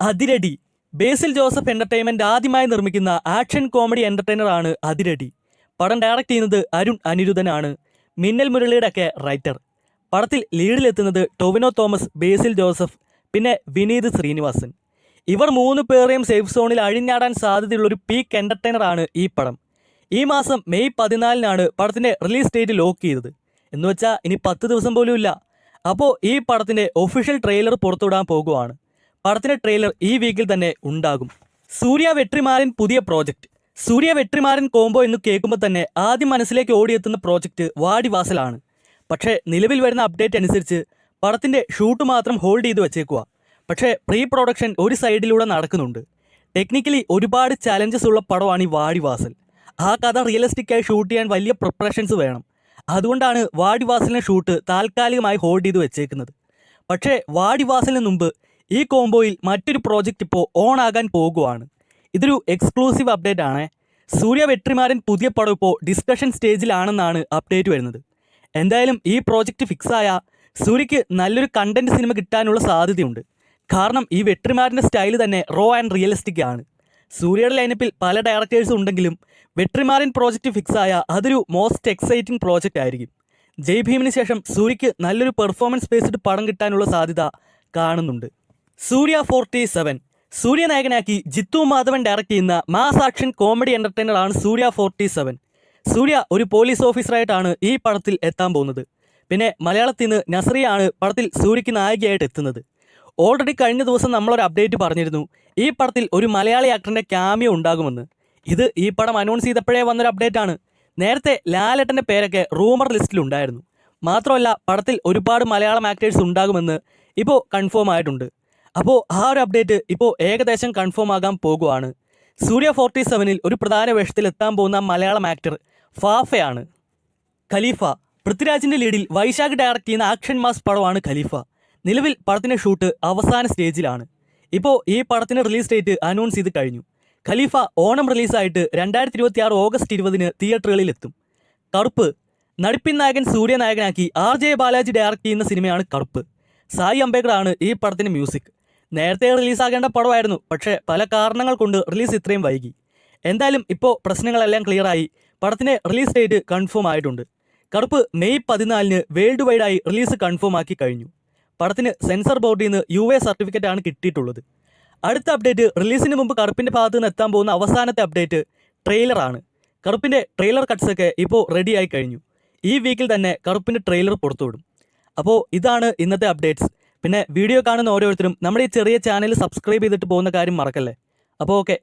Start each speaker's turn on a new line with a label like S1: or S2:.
S1: അതിരടി. ബേസിൽ Joseph entertainment ആദ്യമായി നിർമ്മിക്കുന്ന action comedy എന്റർടൈനറാണ് Athiradi. പടം ഡയറക്റ്റ് ചെയ്യുന്നത് അരുൺ അനിരുദ്ധനാണ്. മിന്നൽ മുരളിയുടെ ഒക്കെ റൈറ്റർ. പടത്തിൽ ലീഡിലെത്തുന്നത് ടൊവിനോ തോമസ്, ബേസിൽ ജോസഫ്, പിന്നെ വിനീത് ശ്രീനിവാസൻ. ഇവർ 3 പേരെയും സേഫ് സോണിൽ അഴിഞ്ഞാടാൻ സാധ്യതയുള്ളൊരു പീക്ക് എന്റർടൈനറാണ് ഈ പടം. ഈ മാസം മെയ് 14-നാണ് പടത്തിന്റെ റിലീസ് ഡേറ്റ് ലോക്ക് ചെയ്തത്. എന്നുവെച്ചാൽ ഇനി 10 ദിവസം പോലും ഇല്ല. അപ്പോൾ ഈ പടത്തിന്റെ ഒഫീഷ്യൽ ട്രെയിലർ പുറത്തുവിടാൻ പോകുവാണ്. പടത്തിന്റെ ട്രെയിലർ ഈ വീക്കിൽ തന്നെ ഉണ്ടാകും. സൂര്യ വെട്രിമാരൻ പുതിയ പ്രോജക്റ്റ്. സൂര്യ വെട്രിമാരൻ കോംബോ എന്ന് കേൾക്കുമ്പോൾ തന്നെ ആദ്യം മനസ്സിലേക്ക് ഓടിയെത്തുന്ന പ്രോജക്റ്റ് വാടിവാസലാണ്. പക്ഷേ നിലവിൽ വരുന്ന അപ്ഡേറ്റ് അനുസരിച്ച് പടത്തിന്റെ ഷൂട്ട് മാത്രം ഹോൾഡ് ചെയ്ത് വെച്ചേക്കുക. പക്ഷേ പ്രീ പ്രൊഡക്ഷൻ ഒരു സൈഡിലൂടെ നടക്കുന്നുണ്ട്. ടെക്നിക്കലി ഒരുപാട് ചലഞ്ചസ് ഉള്ള പടമാണ് ഈ വാടിവാസൽ. ആ കഥ റിയലിസ്റ്റിക്കായി ഷൂട്ട് ചെയ്യാൻ വലിയ പ്രിപ്പറേഷൻസ് വേണം. അതുകൊണ്ടാണ് വാടിവാസലിനെ ഷൂട്ട് താൽക്കാലികമായി ഹോൾഡ് ചെയ്ത് വെച്ചേക്കുന്നത്. പക്ഷേ വാടിവാസലിന് മുമ്പ് ഈ കോംബോയിൽ മറ്റൊരു പ്രോജക്റ്റ് ഇപ്പോൾ ഓൺ ആകാൻ പോകുവാണ്. ഇതൊരു എക്സ്ക്ലൂസീവ് അപ്ഡേറ്റ് ആണ്. സൂര്യ വെട്രിമാരൻ പുതിയ പടം ഇപ്പോൾ ഡിസ്കഷൻ സ്റ്റേജിലാണെന്നാണ് അപ്ഡേറ്റ് വരുന്നത്. എന്തായാലും ഈ പ്രോജക്റ്റ് ഫിക്സായ സൂര്യയ്ക്ക് നല്ലൊരു കണ്ടന്റ് സിനിമ കിട്ടാനുള്ള സാധ്യതയുണ്ട്. കാരണം ഈ വെട്രിമാരൻ്റെ സ്റ്റൈല് തന്നെ റോ ആൻഡ് റിയലിസ്റ്റിക് ആണ്. സൂര്യയുടെ ലൈനപ്പിൽ പല ഡയറക്ടേഴ്സും ഉണ്ടെങ്കിലും വെട്രിമാരൻ പ്രോജക്റ്റ് ഫിക്സായ അതൊരു മോസ്റ്റ് എക്സൈറ്റിംഗ് പ്രോജക്റ്റ് ആയിരിക്കും. ജയ് ഭീമിന് ശേഷം സൂര്യയ്ക്ക് നല്ലൊരു പെർഫോമൻസ് ബേസ്ഡ് പടം കിട്ടാനുള്ള സാധ്യത കാണുന്നുണ്ട്. സൂര്യ 47. സൂര്യ നായകനാക്കി ജിത്തു മാധവൻ ഡയറക്റ്റ് ചെയ്യുന്ന മാസ് ആക്ഷൻ കോമഡി എന്റർടൈനറാണ് സൂര്യ 47. സൂര്യ ഒരു പോലീസ് ഓഫീസറായിട്ടാണ് ഈ പടത്തിൽ എത്താൻ പോകുന്നത്. പിന്നെ മലയാളത്തിൽ നിന്ന് നസ്രിയാണ് പടത്തിൽ സൂര്യയ്ക്ക് നായികയായിട്ട് എത്തുന്നത്. ഓൾറെഡി കഴിഞ്ഞ ദിവസം നമ്മളൊരു അപ്ഡേറ്റ് പറഞ്ഞിരുന്നു, ഈ പടത്തിൽ ഒരു മലയാളി ആക്ടറിൻ്റെ ക്യാമിയോ ഉണ്ടാകുമെന്ന്. ഇത് ഈ പടം അനൗൺസ് ചെയ്തപ്പോഴേ വന്നൊരു അപ്ഡേറ്റ് ആണ്. നേരത്തെ ലാലേട്ടൻ്റെ പേരൊക്കെ റൂമർ ലിസ്റ്റിലുണ്ടായിരുന്നു. മാത്രമല്ല പടത്തിൽ ഒരുപാട് മലയാളം ആക്ടേഴ്സ് ഉണ്ടാകുമെന്ന് ഇപ്പോൾ കൺഫേം ആയിട്ടുണ്ട്. അപ്പോൾ ആ ഒരു അപ്ഡേറ്റ് ഇപ്പോൾ ഏകദേശം കൺഫേം ആകാൻ പോകുവാണ്. സൂര്യ 47-ൽ ഒരു പ്രധാന വേഷത്തിൽ എത്താൻ പോകുന്ന മലയാളം ആക്ടർ ഫാഫയാണ്. ഖലീഫ. പൃഥ്വിരാജിൻ്റെ ലീഡിൽ വൈശാഖ് ഡയറക്റ്റ് ചെയ്യുന്ന ആക്ഷൻ മാസ് പടമാണ് ഖലീഫ. നിലവിൽ പടത്തിൻ്റെ ഷൂട്ട് അവസാന സ്റ്റേജിലാണ്. ഇപ്പോൾ ഈ പടത്തിൻ്റെ റിലീസ് ഡേറ്റ് അനൗൺസ് ചെയ്ത് കഴിഞ്ഞു. ഖലീഫ ഓണം റിലീസായിട്ട് 2026 ഓഗസ്റ്റ് 20-ന് തിയേറ്ററുകളിൽ എത്തും. കറുപ്പ്. നടിപ്പിൻ നായകൻ സൂര്യ നായകനാക്കി RJ ബാലാജി ഡയറക്റ്റ് ചെയ്യുന്ന സിനിമയാണ് കറുപ്പ്. സായി അംബേദ്കറാണ് ഈ പടത്തിന് മ്യൂസിക്. നേരത്തെ റിലീസാകേണ്ട പടമായിരുന്നു, പക്ഷേ പല കാരണങ്ങൾ കൊണ്ട് റിലീസ് ഇത്രയും വൈകി. എന്തായാലും ഇപ്പോൾ പ്രശ്നങ്ങളെല്ലാം ക്ലിയറായി. പടത്തിൻ്റെ റിലീസ് ഡേറ്റ് കൺഫേം ആയിട്ടുണ്ട്. കറുപ്പ് മെയ് 14-ന് വേൾഡ് വൈഡായി റിലീസ് കൺഫേം ആക്കി കഴിഞ്ഞു. പടത്തിന് സെൻസർ ബോർഡിൽ നിന്ന് UA സർട്ടിഫിക്കറ്റ് ആണ് കിട്ടിയിട്ടുള്ളത്. അടുത്ത അപ്ഡേറ്റ് റിലീസിന് മുമ്പ് കറുപ്പിൻ്റെ ഭാഗത്ത് നിന്ന് എത്താൻ പോകുന്ന അവസാനത്തെ അപ്ഡേറ്റ് ട്രെയിലറാണ്. കറുപ്പിൻ്റെ ട്രെയിലർ കട്ട്സൊക്കെ ഇപ്പോൾ റെഡിയായി കഴിഞ്ഞു. ഈ വീക്കിൽ തന്നെ കറുപ്പിൻ്റെ ട്രെയിലർ പുറത്തുവിടും. അപ്പോൾ ഇതാണ് ഇന്നത്തെ അപ്ഡേറ്റ്സ്. പിന്നെ വീഡിയോ കാണുന്ന ഓരോരുത്തരും നമ്മുടെ ഈ ചെറിയ ചാനൽ സബ്സ്ക്രൈബ് ചെയ്തിട്ട് പോകുന്ന കാര്യം മറക്കല്ലേ. അപ്പോൾ ഓക്കെ.